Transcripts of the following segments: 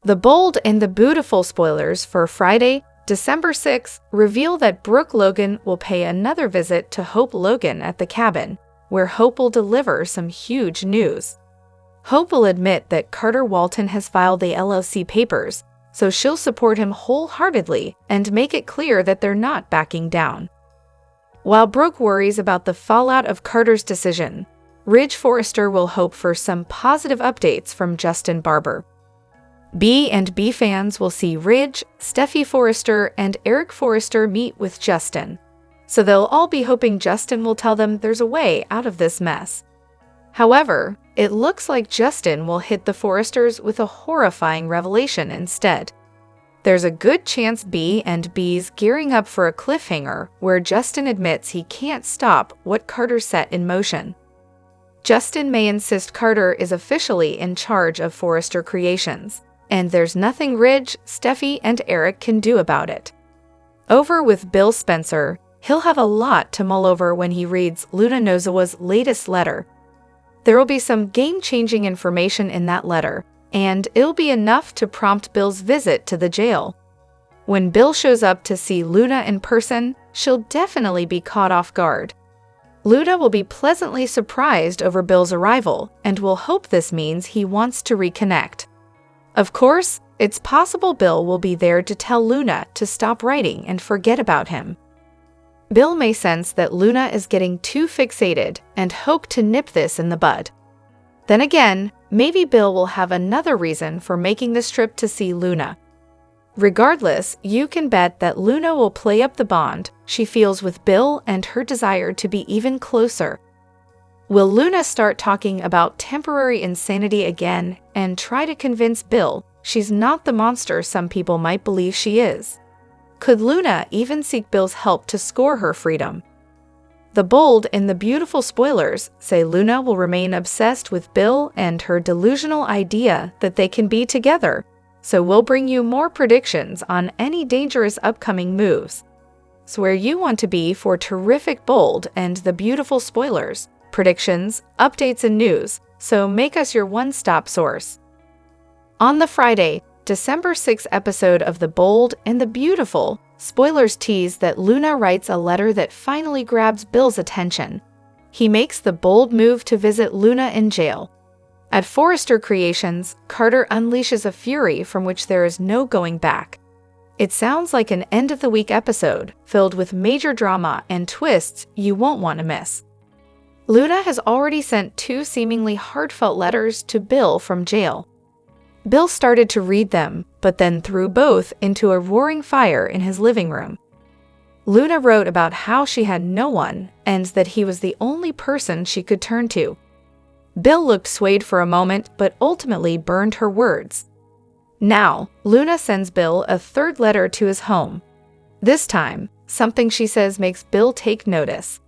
The bold and the beautiful spoilers for Friday, December 6th reveal that Brooke Logan will pay another visit to Hope Logan at the cabin, where Hope will deliver some huge news. Hope will admit that Carter Walton has filed the LLC papers, so she'll support him wholeheartedly and make it clear that they're not backing down. While Brooke worries about the fallout of Carter's decision, Ridge Forrester will hope for some positive updates from Justin Barber. B&B fans will see Ridge, Steffy Forrester, and Eric Forrester meet with Justin, so they'll all be hoping Justin will tell them there's a way out of this mess. However, it looks like Justin will hit the Forresters with a horrifying revelation instead. There's a good chance B&B's gearing up for a cliffhanger where Justin admits he can't stop what Carter set in motion. Justin may insist Carter is officially in charge of Forrester Creations, and there's nothing Ridge, Steffy, and Eric can do about it. Over with Bill Spencer, he'll have a lot to mull over when he reads Luna Nozawa's latest letter. There will be some game-changing information in that letter, and it'll be enough to prompt Bill's visit to the jail. When Bill shows up to see Luna in person, she'll definitely be caught off guard. Luna will be pleasantly surprised over Bill's arrival and will hope this means he wants to reconnect. Of course, it's possible Bill will be there to tell Luna to stop writing and forget about him. Bill may sense that Luna is getting too fixated and hope to nip this in the bud. Then again, maybe Bill will have another reason for making this trip to see Luna. Regardless, you can bet that Luna will play up the bond she feels with Bill and her desire to be even closer. Will Luna start talking about temporary insanity again and try to convince Bill she's not the monster some people might believe she is? Could Luna even seek Bill's help to score her freedom? The bold and the beautiful spoilers say Luna will remain obsessed with Bill and her delusional idea that they can be together, so we'll bring you more predictions on any dangerous upcoming moves. So where you want to be for terrific bold and the beautiful spoilers, predictions, updates, and news, so make us your one-stop source. On the Friday, December 6th episode of The Bold and the Beautiful, spoilers tease that Luna writes a letter that finally grabs Bill's attention. He makes the bold move to visit Luna in jail. At Forrester Creations, Carter unleashes a fury from which there is no going back. It sounds like an end-of-the-week episode filled with major drama and twists you won't want to miss. Luna has already sent 2 seemingly heartfelt letters to Bill from jail. Bill started to read them, but then threw both into a roaring fire in his living room. Luna wrote about how she had no one and that he was the only person she could turn to. Bill looked swayed for a moment, but ultimately burned her words. Now, Luna sends Bill a 3rd letter to his home. This time, something she says makes Bill take notice.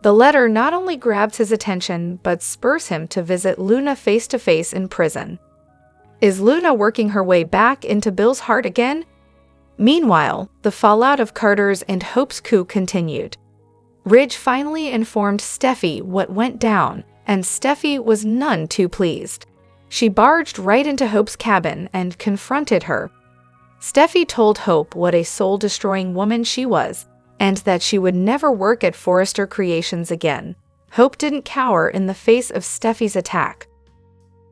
The letter not only grabs his attention, but spurs him to visit Luna face-to-face in prison. Is Luna working her way back into Bill's heart again? Meanwhile, the fallout of Carter's and Hope's coup continued. Ridge finally informed Steffy what went down, and Steffy was none too pleased. She barged right into Hope's cabin and confronted her. Steffy told Hope what a soul-destroying woman she was, and that she would never work at Forrester Creations again. Hope didn't cower in the face of Steffy's attack.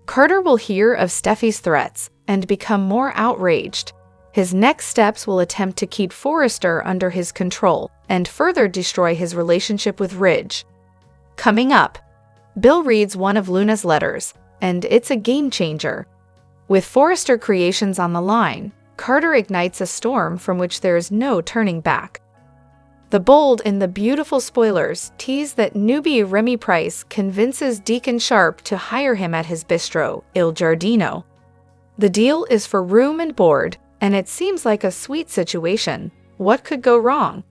Carter will hear of Steffy's threats and become more outraged. His next steps will attempt to keep Forrester under his control and further destroy his relationship with Ridge. Coming up, Bill reads one of Luna's letters, and it's a game changer. With Forrester Creations on the line, Carter ignites a storm from which there is no turning back. The bold and the beautiful spoilers tease that newbie Remy Price convinces Deacon Sharp to hire him at his bistro, Il Giardino. The deal is for room and board, and it seems like a sweet situation. What could go wrong?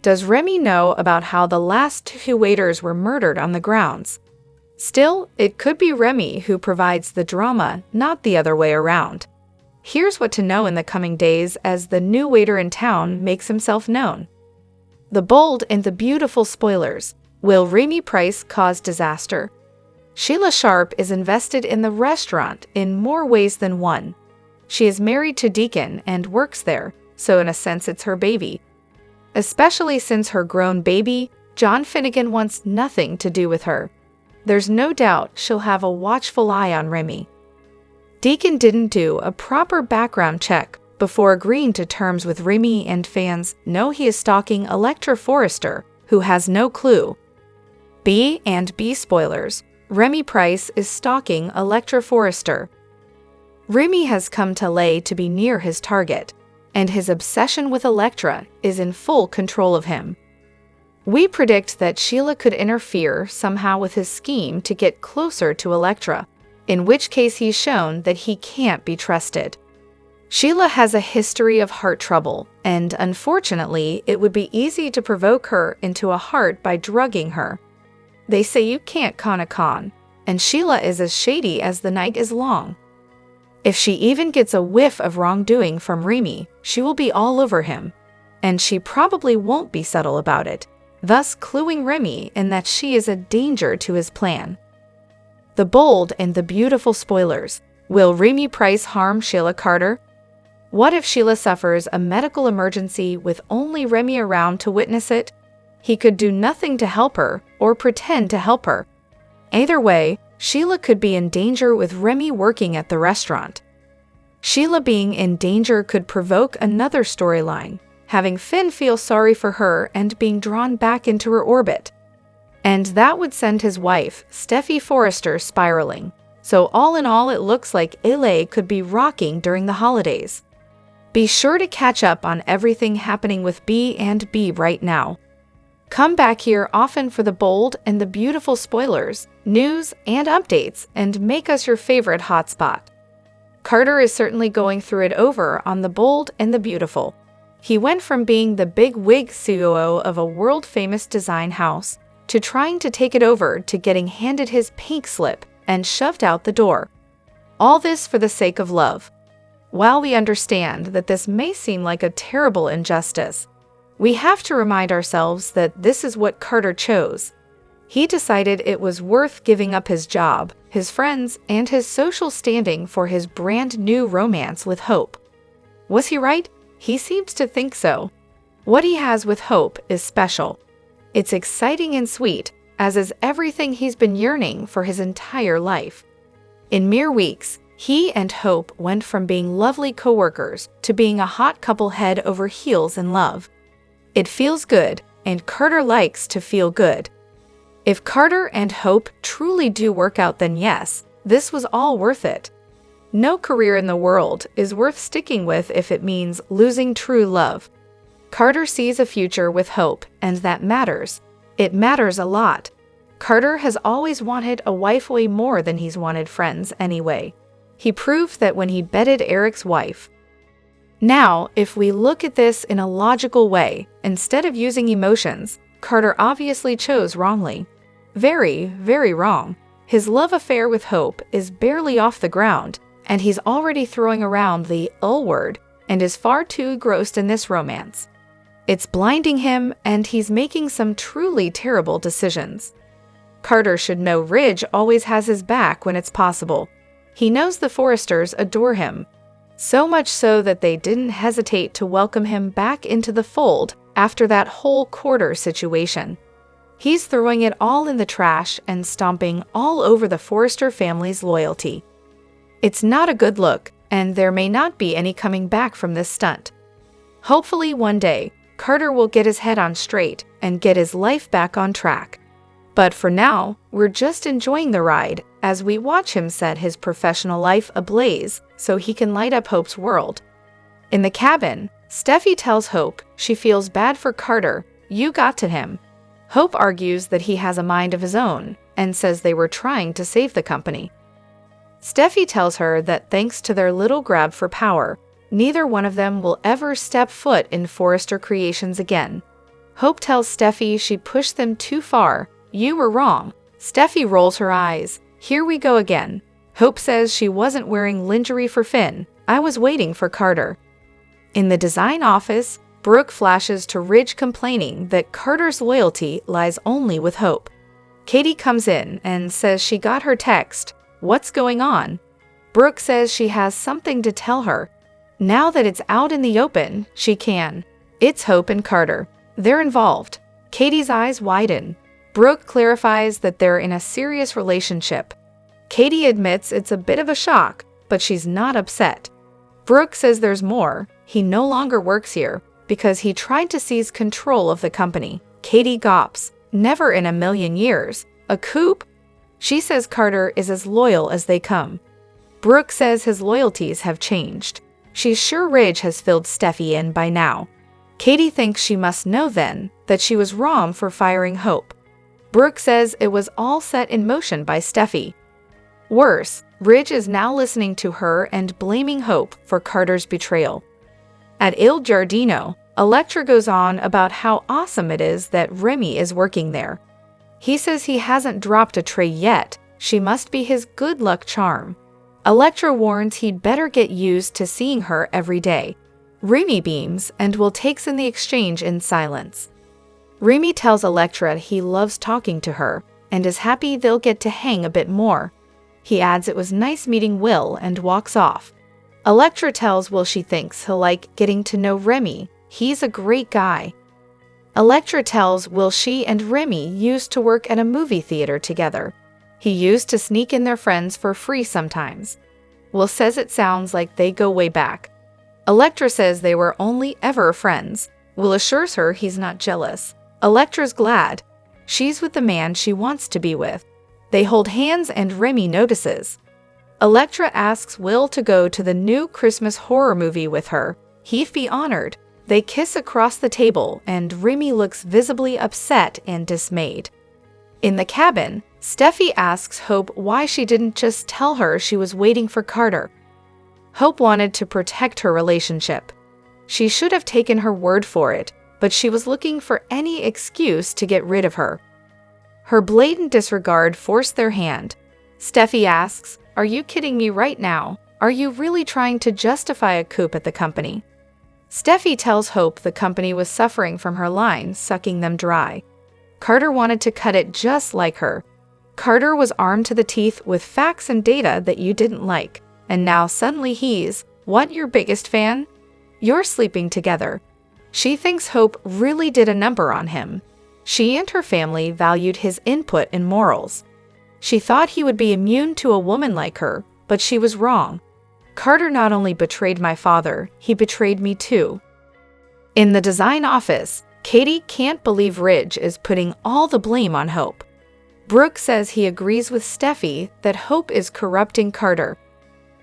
Does Remy know about how the last 2 waiters were murdered on the grounds? Still, it could be Remy who provides the drama, not the other way around. Here's what to know in the coming days as the new waiter in town makes himself known. The bold and the beautiful spoilers. Will Remy Price cause disaster? Sheila Sharp is invested in the restaurant in more ways than one. She is married to Deacon and works there, so in a sense it's her baby. Especially since her grown baby, John Finnegan, wants nothing to do with her. There's no doubt she'll have a watchful eye on Remy. Deacon didn't do a proper background check before agreeing to terms with Remy, and fans know he is stalking Electra Forrester, who has no clue. B&B spoilers: Remy Price is stalking Electra Forrester. Remy has come to LA to be near his target, and his obsession with Electra is in full control of him. We predict that Sheila could interfere somehow with his scheme to get closer to Electra, in which case he's shown that he can't be trusted. Sheila has a history of heart trouble, and unfortunately, it would be easy to provoke her into a heart by drugging her. They say you can't con a con, and Sheila is as shady as the night is long. If she even gets a whiff of wrongdoing from Remy, she will be all over him, and she probably won't be subtle about it, thus cluing Remy in that she is a danger to his plan. The bold and the beautiful spoilers: will Remy Price harm Sheila Carter? What if Sheila suffers a medical emergency with only Remy around to witness it? He could do nothing to help her or pretend to help her. Either way, Sheila could be in danger with Remy working at the restaurant. Sheila being in danger could provoke another storyline, having Finn feel sorry for her and being drawn back into her orbit. And that would send his wife, Steffi Forrester, spiraling. So all in all, it looks like LA could be rocking during the holidays. Be sure to catch up on everything happening with B&B right now. Come back here often for the bold and the beautiful spoilers, news, and updates, and make us your favorite hotspot. Carter is certainly going through it over on the bold and the beautiful. He went from being the big wig COO of a world-famous design house to trying to take it over to getting handed his pink slip and shoved out the door. All this for the sake of love. While we understand that this may seem like a terrible injustice, we have to remind ourselves that this is what Carter chose. He decided it was worth giving up his job, his friends, and his social standing for his brand new romance with Hope. Was he right? He seems to think so. What he has with Hope is special. It's exciting and sweet, as is everything he's been yearning for his entire life. In mere weeks, he and Hope went from being lovely coworkers to being a hot couple head over heels in love. It feels good, and Carter likes to feel good. If Carter and Hope truly do work out, then yes, this was all worth it. No career in the world is worth sticking with if it means losing true love. Carter sees a future with Hope, and that matters. It matters a lot. Carter has always wanted a wife way more than he's wanted friends anyway. He proved that when he bedded Eric's wife. Now, if we look at this in a logical way, instead of using emotions, Carter obviously chose wrongly. Very, very wrong. His love affair with Hope is barely off the ground, and he's already throwing around the L word and is far too engrossed in this romance. It's blinding him, and he's making some truly terrible decisions. Carter should know Ridge always has his back when it's possible. He knows the Forresters adore him, so much so that they didn't hesitate to welcome him back into the fold after that whole quarter situation. He's throwing it all in the trash and stomping all over the Forrester family's loyalty. It's not a good look, and there may not be any coming back from this stunt. Hopefully one day, Carter will get his head on straight and get his life back on track. But for now, we're just enjoying the ride as we watch him set his professional life ablaze so he can light up Hope's world. In the cabin, Steffi tells Hope she feels bad for Carter. You got to him. Hope argues that he has a mind of his own and says they were trying to save the company. Steffi tells her that thanks to their little grab for power, neither one of them will ever step foot in Forrester Creations again. Hope tells Steffi she pushed them too far. You were wrong. Steffi rolls her eyes. Here we go again. Hope says she wasn't wearing lingerie for Finn. I was waiting for Carter. In the design office, Brooke flashes to Ridge complaining that Carter's loyalty lies only with Hope. Katie comes in and says she got her text. What's going on? Brooke says she has something to tell her. Now that it's out in the open, she can. It's Hope and Carter. They're involved. Katie's eyes widen. Brooke clarifies that they're in a serious relationship. Katie admits it's a bit of a shock, but she's not upset. Brooke says there's more. He no longer works here because he tried to seize control of the company. Katie gawps. Never in a million years. A coup? She says Carter is as loyal as they come. Brooke says his loyalties have changed. She's sure Ridge has filled Steffi in by now. Katie thinks she must know then that she was wrong for firing Hope. Brooke says it was all set in motion by Steffi. Worse, Ridge is now listening to her and blaming Hope for Carter's betrayal. At Il Giardino, Electra goes on about how awesome it is that Remy is working there. He says he hasn't dropped a tray yet. She must be his good luck charm. Electra warns he'd better get used to seeing her every day. Remy beams and Will takes in the exchange in silence. Remy tells Electra he loves talking to her and is happy they'll get to hang a bit more. He adds it was nice meeting Will and walks off. Electra tells Will she thinks he'll like getting to know Remy. He's a great guy. Electra tells Will she and Remy used to work at a movie theater together. He used to sneak in their friends for free sometimes. Will says it sounds like they go way back. Electra says they were only ever friends. Will assures her he's not jealous. Electra's glad. She's with the man she wants to be with. They hold hands and Remy notices. Electra asks Will to go to the new Christmas horror movie with her. He'd be honored. They kiss across the table and Remy looks visibly upset and dismayed. In the cabin, Steffi asks Hope why she didn't just tell her she was waiting for Carter. Hope wanted to protect her relationship. She should have taken her word for it, but she was looking for any excuse to get rid of her. Her blatant disregard forced their hand. Steffi asks, "Are you kidding me right now? Are you really trying to justify a coup at the company?" Steffi tells Hope the company was suffering from her line sucking them dry. Carter wanted to cut it just like her. Carter was armed to the teeth with facts and data that you didn't like, and now suddenly he's, what, your biggest fan? You're sleeping together. She thinks Hope really did a number on him. She and her family valued his input and morals. She thought he would be immune to a woman like her, but she was wrong. Carter not only betrayed my father, he betrayed me too. In the design office, Katie can't believe Ridge is putting all the blame on Hope. Brooke says he agrees with Steffi that Hope is corrupting Carter.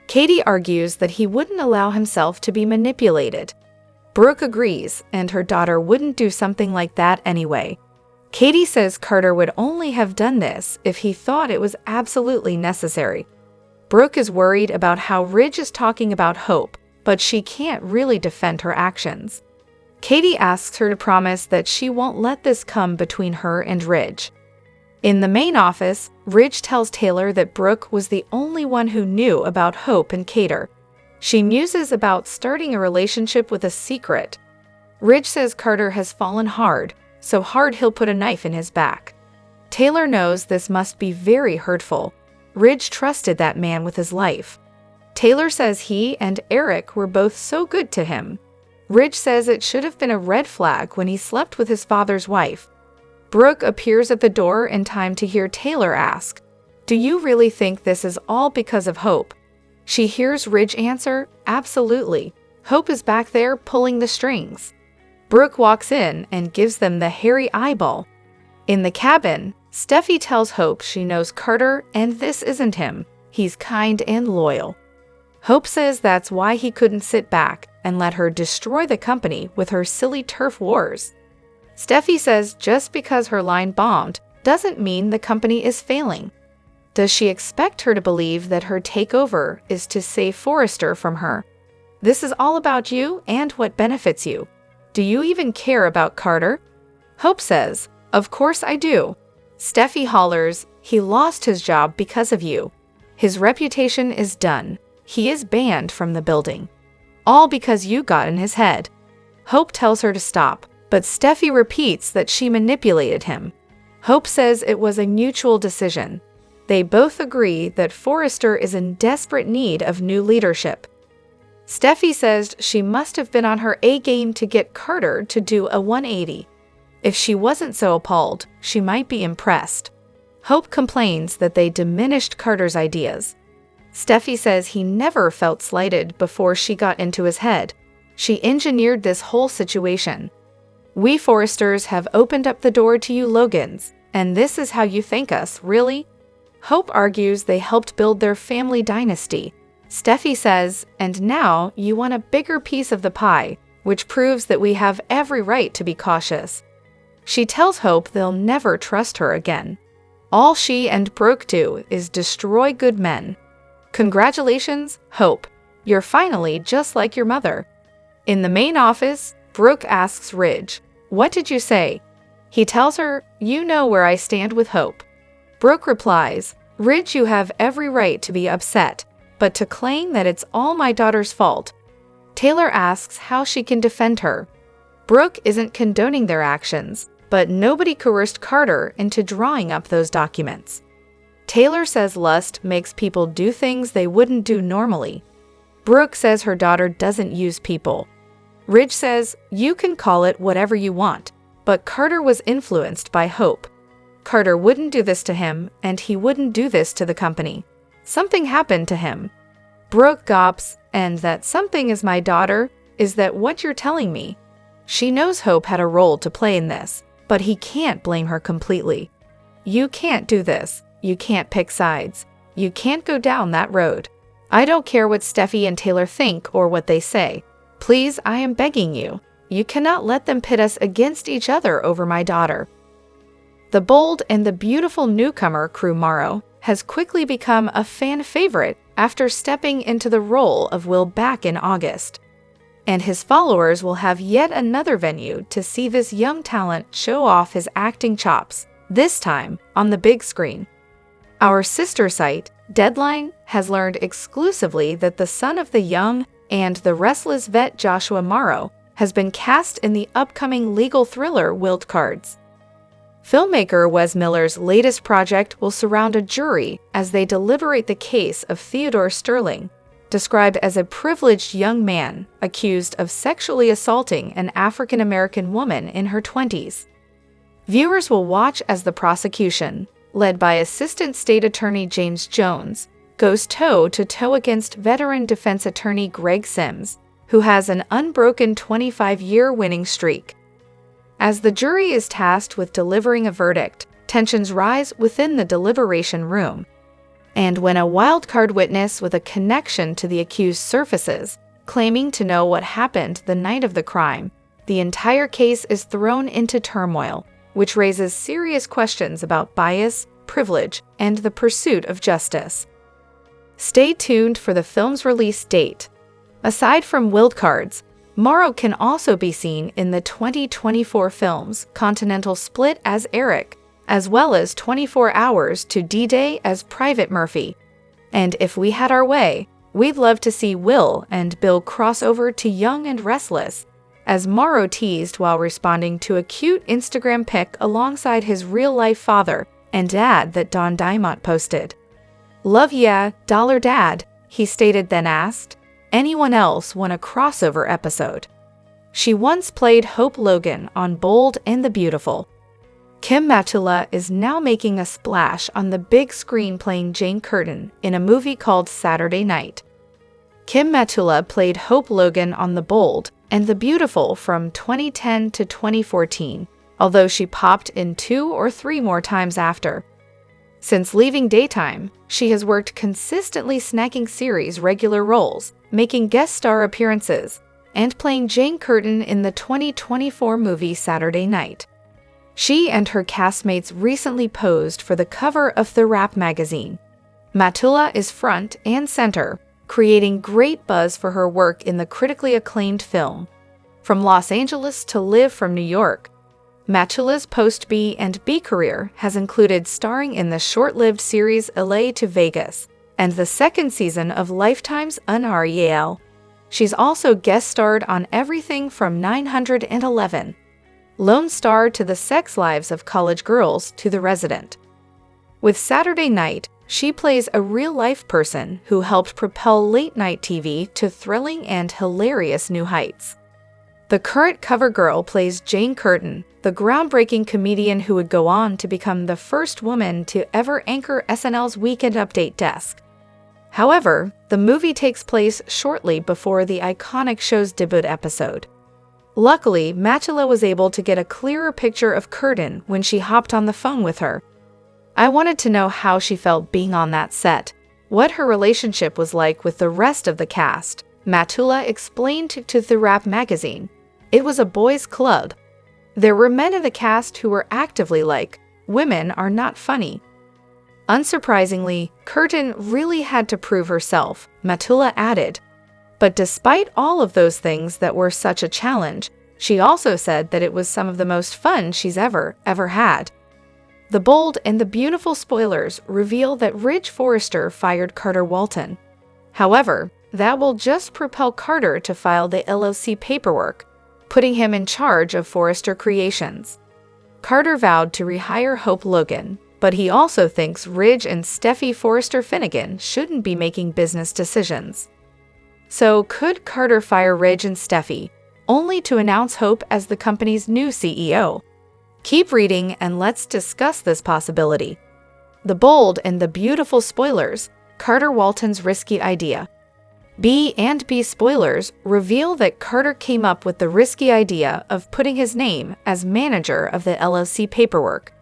Katie argues that he wouldn't allow himself to be manipulated. Brooke agrees, and her daughter wouldn't do something like that anyway. Katie says Carter would only have done this if he thought it was absolutely necessary. Brooke is worried about how Ridge is talking about Hope, but she can't really defend her actions. Katie asks her to promise that she won't let this come between her and Ridge. In the main office, Ridge tells Taylor that Brooke was the only one who knew about Hope and Carter. She muses about starting a relationship with a secret. Ridge says Carter has fallen hard, so hard he'll put a knife in his back. Taylor knows this must be very hurtful. Ridge trusted that man with his life. Taylor says he and Eric were both so good to him. Ridge says it should have been a red flag when he slept with his father's wife. Brooke appears at the door in time to hear Taylor ask, "Do you really think this is all because of Hope?" She hears Ridge answer, "Absolutely. Hope is back there pulling the strings." Brooke walks in and gives them the hairy eyeball. In the cabin, Steffi tells Hope she knows Carter and this isn't him. He's kind and loyal. Hope says that's why he couldn't sit back and let her destroy the company with her silly turf wars. Steffi says just because her line bombed doesn't mean the company is failing. Does she expect her to believe that her takeover is to save Forrester from her? This is all about you and what benefits you. Do you even care about Carter? Hope says, "Of course I do." Steffi hollers, "He lost his job because of you. His reputation is done. He is banned from the building. All because you got in his head." Hope tells her to stop, but Steffi repeats that she manipulated him. Hope says it was a mutual decision. They both agree that Forrester is in desperate need of new leadership. Steffi says she must have been on her A-game to get Carter to do a 180. If she wasn't so appalled, she might be impressed. Hope complains that they diminished Carter's ideas. Steffi says he never felt slighted before she got into his head. She engineered this whole situation. We Forresters have opened up the door to you Logans, and this is how you thank us, really? Hope argues they helped build their family dynasty. Steffi says, and now you want a bigger piece of the pie, which proves that we have every right to be cautious. She tells Hope they'll never trust her again. All she and Brooke do is destroy good men. Congratulations, Hope. You're finally just like your mother. In the main office, Brooke asks Ridge, "What did you say?" He tells her, "You know where I stand with Hope." Brooke replies, "Ridge, you have every right to be upset, but to claim that it's all my daughter's fault." Taylor asks how she can defend her. Brooke isn't condoning their actions, but nobody coerced Carter into drawing up those documents. Taylor says lust makes people do things they wouldn't do normally. Brooke says her daughter doesn't use people. Ridge says, "You can call it whatever you want, but Carter was influenced by Hope. Carter wouldn't do this to him, and he wouldn't do this to the company. Something happened to him." Brooke gawps, "And that something is my daughter? Is that what you're telling me?" She knows Hope had a role to play in this, but he can't blame her completely. "You can't do this. You can't pick sides. You can't go down that road. I don't care what Steffi and Taylor think or what they say. Please, I am begging you. You cannot let them pit us against each other over my daughter." The bold and the beautiful newcomer Crew Morrow has quickly become a fan favorite after stepping into the role of Will back in August. And his followers will have yet another venue to see this young talent show off his acting chops, this time on the big screen. Our sister site, Deadline, has learned exclusively that the son of the young and the restless vet Joshua Morrow has been cast in the upcoming legal thriller Wild Cards. Filmmaker Wes Miller's latest project will surround a jury as they deliberate the case of Theodore Sterling, described as a privileged young man accused of sexually assaulting an African-American woman in her 20s. Viewers will watch as the prosecution, led by Assistant State Attorney James Jones, goes toe-to-toe against veteran defense attorney Greg Sims, who has an unbroken 25-year winning streak. As the jury is tasked with delivering a verdict, tensions rise within the deliberation room. And when a wildcard witness with a connection to the accused surfaces, claiming to know what happened the night of the crime, the entire case is thrown into turmoil, which raises serious questions about bias, privilege, and the pursuit of justice. Stay tuned for the film's release date. Aside from Wild Cards, Morrow can also be seen in the 2024 films Continental Split as Eric, as well as 24 Hours to D-Day as Private Murphy. And if we had our way, we'd love to see Will and Bill cross over to Young and Restless, as Morrow teased while responding to a cute Instagram pic alongside his real-life father and dad that Don Diamont posted. "Love ya, Dollar Dad," he stated, then asked, "Anyone else want a crossover episode?" She once played Hope Logan on Bold and the Beautiful. Kim Matula is now making a splash on the big screen playing Jane Curtin in a movie called Saturday Night. Kim Matula played Hope Logan on The Bold and the Beautiful from 2010 to 2014, although she popped in 2 or 3 more times after. Since leaving daytime, she has worked consistently snacking series regular roles, making guest star appearances, and playing Jane Curtin in the 2024 movie Saturday Night. She and her castmates recently posed for the cover of the Rap magazine. Matula is front and center, creating great buzz for her work in the critically acclaimed film. From Los Angeles to Live from New York, Matula's post-B and B career has included starring in the short-lived series LA to Vegas and the second season of Lifetime's Unreal. She's also guest starred on everything from 911, Lone Star to the sex lives of college girls to The Resident. With Saturday Night, She plays a real-life person who helped propel late-night TV to thrilling and hilarious new heights. The current cover girl plays Jane Curtin, the groundbreaking comedian who would go on to become the first woman to ever anchor SNL's Weekend Update desk. However, the movie takes place shortly before the iconic show's debut episode. Luckily, Matula was able to get a clearer picture of Curtin when she hopped on the phone with her. I wanted to know how she felt being on that set, what her relationship was like with the rest of the cast. Matula explained to The Wrap magazine. It was a boys' club. There were men in the cast who were actively like, women are not funny. Unsurprisingly, Curtin really had to prove herself, Matula added. But despite all of those things that were such a challenge, she also said that it was some of the most fun she's ever had. The bold and the beautiful spoilers reveal that Ridge Forrester fired Carter Walton. However, that will just propel Carter to file the LLC paperwork, putting him in charge of Forrester Creations. Carter vowed to rehire Hope Logan, but he also thinks Ridge and Steffi Forrester Finnegan shouldn't be making business decisions. So could Carter fire Ridge and Steffi, only to announce Hope as the company's new CEO? Keep reading and let's discuss this possibility. The bold and the beautiful spoilers, Carter Walton's risky idea. B&B spoilers reveal that Carter came up with the risky idea of putting his name as manager of the LLC paperwork.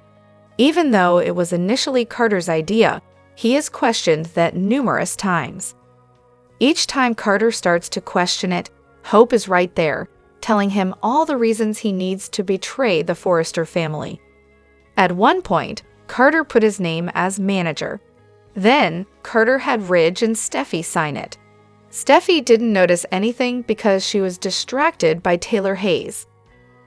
Even though it was initially Carter's idea, he has questioned that numerous times. Each time Carter starts to question it, Hope is right there, telling him all the reasons he needs to betray the Forrester family. At one point, Carter put his name as manager. Then, Carter had Ridge and Steffi sign it. Steffi didn't notice anything because she was distracted by Taylor Hayes.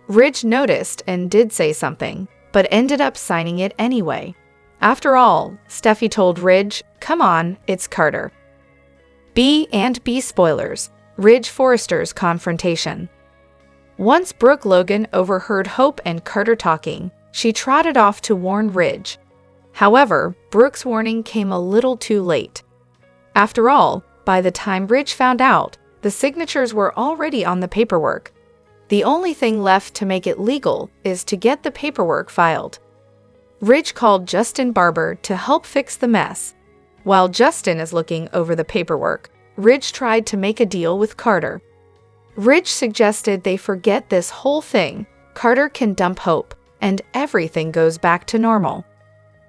Ridge noticed and did say something, but ended up signing it anyway. After all, Steffi told Ridge, "Come on, it's Carter." B&B spoilers, Ridge Forrester's confrontation. Once Brooke Logan overheard Hope and Carter talking, she trotted off to warn Ridge. However, Brooke's warning came a little too late. After all, by the time Ridge found out, the signatures were already on the paperwork. The only thing left to make it legal is to get the paperwork filed. Ridge called Justin Barber to help fix the mess. While Justin is looking over the paperwork, Ridge tried to make a deal with Carter. Ridge suggested they forget this whole thing, Carter can dump Hope, and everything goes back to normal.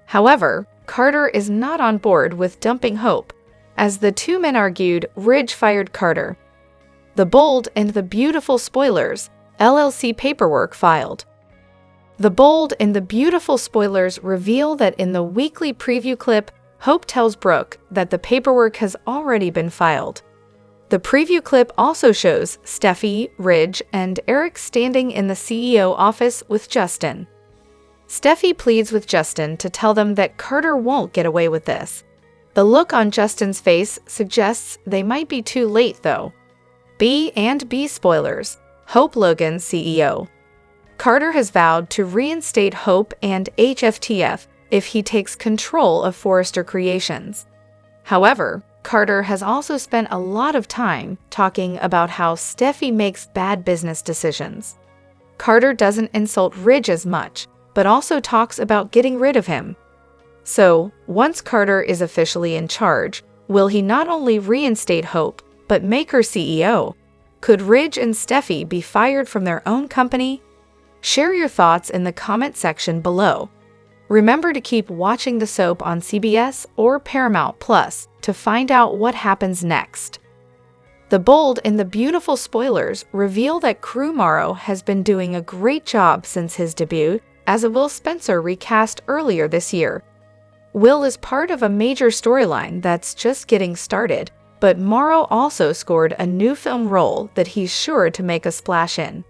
However, Carter is not on board with dumping Hope. As the two men argued, Ridge fired Carter. The bold and the beautiful spoilers, LLC paperwork filed. The bold and the beautiful spoilers reveal that in the weekly preview clip, Hope tells Brooke that the paperwork has already been filed. The preview clip also shows Steffi, Ridge, and Eric standing in the CEO office with Justin. Steffi pleads with Justin to tell them that Carter won't get away with this. The look on Justin's face suggests they might be too late, though. B&B spoilers, Hope Logan CEO. Carter has vowed to reinstate Hope and HFTF if he takes control of Forrester Creations. However, Carter has also spent a lot of time talking about how Steffi makes bad business decisions. Carter doesn't insult Ridge as much, but also talks about getting rid of him. So, once Carter is officially in charge, will he not only reinstate Hope, but make her CEO? Could Ridge and Steffi be fired from their own company? Share your thoughts in the comment section below. Remember to keep watching the soap on CBS or Paramount Plus to find out what happens next. The bold and the beautiful spoilers reveal that Crew Morrow has been doing a great job since his debut as a Will Spencer recast earlier this year. Will is part of a major storyline that's just getting started, but Morrow also scored a new film role that he's sure to make a splash in.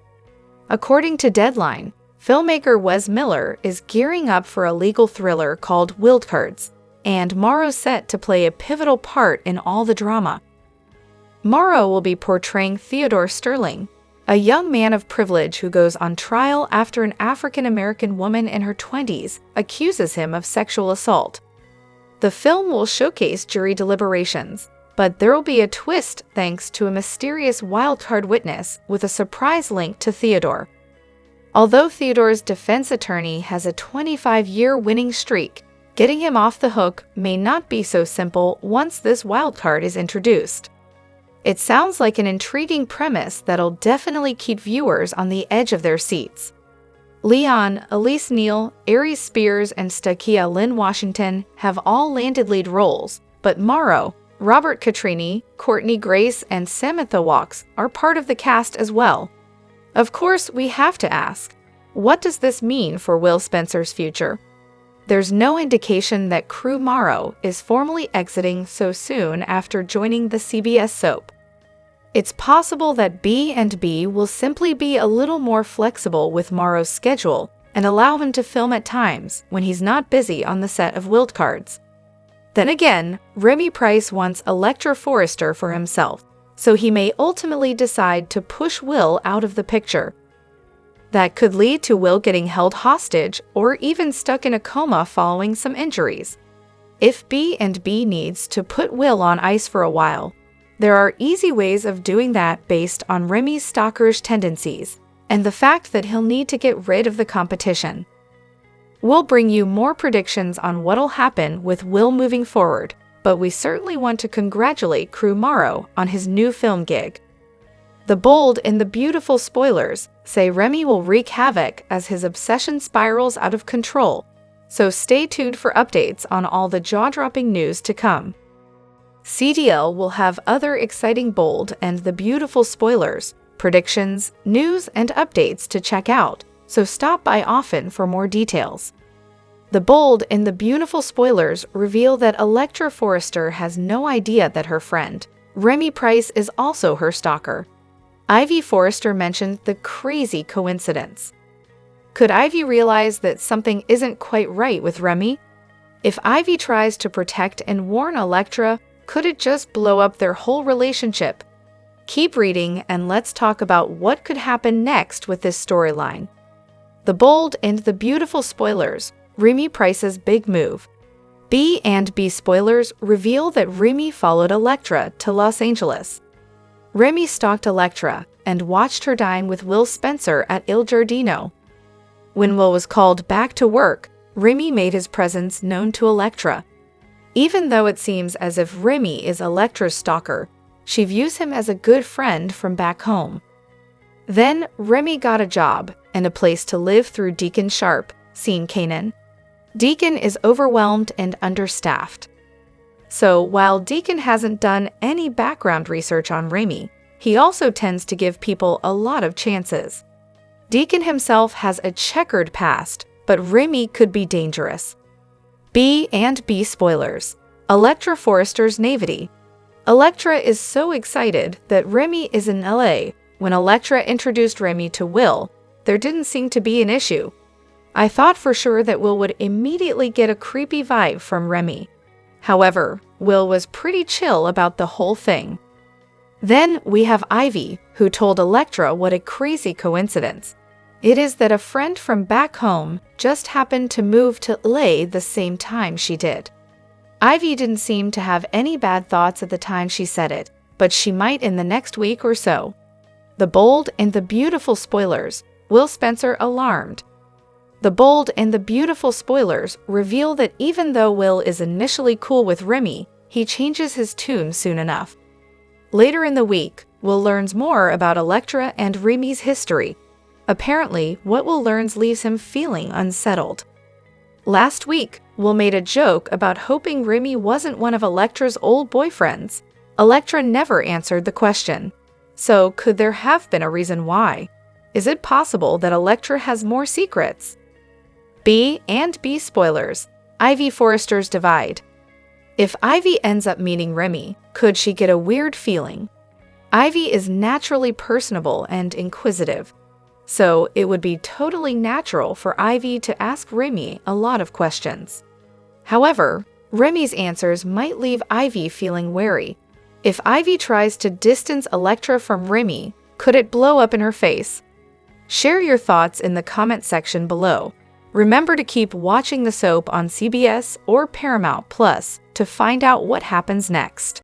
According to Deadline, filmmaker Wes Miller is gearing up for a legal thriller called Wildcards, and Morrow's set to play a pivotal part in all the drama. Morrow will be portraying Theodore Sterling, a young man of privilege who goes on trial after an African-American woman in her 20s accuses him of sexual assault. The film will showcase jury deliberations, but there will be a twist thanks to a mysterious wildcard witness with a surprise link to Theodore. Although Theodore's defense attorney has a 25-year winning streak, getting him off the hook may not be so simple once this wildcard is introduced. It sounds like an intriguing premise that'll definitely keep viewers on the edge of their seats. Leon, Elise Neal, Aries Spears, and Stakia Lynn Washington have all landed lead roles, but Morrow, Robert Catrini, Courtney Grace, and Samantha Wachs are part of the cast as well. Of course, we have to ask, what does this mean for Will Spencer's future? There's no indication that Crew Morrow is formally exiting so soon after joining the CBS soap. It's possible that B&B will simply be a little more flexible with Morrow's schedule and allow him to film at times when he's not busy on the set of Wildcards. Then again, Remy Price wants Electra Forrester for himself, so he may ultimately decide to push Will out of the picture. That could lead to Will getting held hostage or even stuck in a coma following some injuries. If B&B needs to put Will on ice for a while, there are easy ways of doing that based on Remy's stalkerish tendencies and the fact that he'll need to get rid of the competition. We'll bring you more predictions on what'll happen with Will moving forward, but we certainly want to congratulate Crew Morrow on his new film gig. The bold and the beautiful spoilers say Remy will wreak havoc as his obsession spirals out of control, so stay tuned for updates on all the jaw-dropping news to come. CDL will have other exciting bold and the beautiful spoilers, predictions, news, and updates to check out, so stop by often for more details. The bold and the beautiful spoilers reveal that Electra Forrester has no idea that her friend, Remy Price, is also her stalker. Ivy Forrester mentioned the crazy coincidence. Could Ivy realize that something isn't quite right with Remy? If Ivy tries to protect and warn Electra, could it just blow up their whole relationship? Keep reading and let's talk about what could happen next with this storyline. The bold and the beautiful spoilers, Remy Price's big move. B&B spoilers reveal that Remy followed Electra to Los Angeles. Remy stalked Electra and watched her dine with Will Spencer at Il Giardino. When Will was called back to work, Remy made his presence known to Electra. Even though it seems as if Remy is Electra's stalker, she views him as a good friend from back home. Then Remy got a job and a place to live through Deacon Sharp, seen Kanan. Deacon is overwhelmed and understaffed. So while Deacon hasn't done any background research on Remy, he also tends to give people a lot of chances. Deacon himself has a checkered past, but Remy could be dangerous. B&B spoilers. Electra Forrester's naivety. Electra is so excited that Remy is in LA. When Electra introduced Remy to Will, there didn't seem to be an issue. I thought for sure that Will would immediately get a creepy vibe from Remy. However, Will was pretty chill about the whole thing. Then we have Ivy, who told Electra what a crazy coincidence it is that a friend from back home just happened to move to LA the same time she did. Ivy didn't seem to have any bad thoughts at the time she said it, but she might in the next week or so. The bold and the beautiful spoilers, Will Spencer alarmed. The bold and the beautiful spoilers reveal that even though Will is initially cool with Remy, he changes his tune soon enough. Later in the week, Will learns more about Electra and Remy's history. Apparently, what Will learns leaves him feeling unsettled. Last week, Will made a joke about hoping Remy wasn't one of Electra's old boyfriends. Electra never answered the question. So, could there have been a reason why? Is it possible that Electra has more secrets? B&B spoilers. Ivy Forrester's divide. If Ivy ends up meeting Remy, could she get a weird feeling? Ivy is naturally personable and inquisitive, so it would be totally natural for Ivy to ask Remy a lot of questions. However, Remy's answers might leave Ivy feeling wary. If Ivy tries to distance Electra from Remy, could it blow up in her face? Share your thoughts in the comment section below. Remember to keep watching the soap on CBS or Paramount Plus to find out what happens next.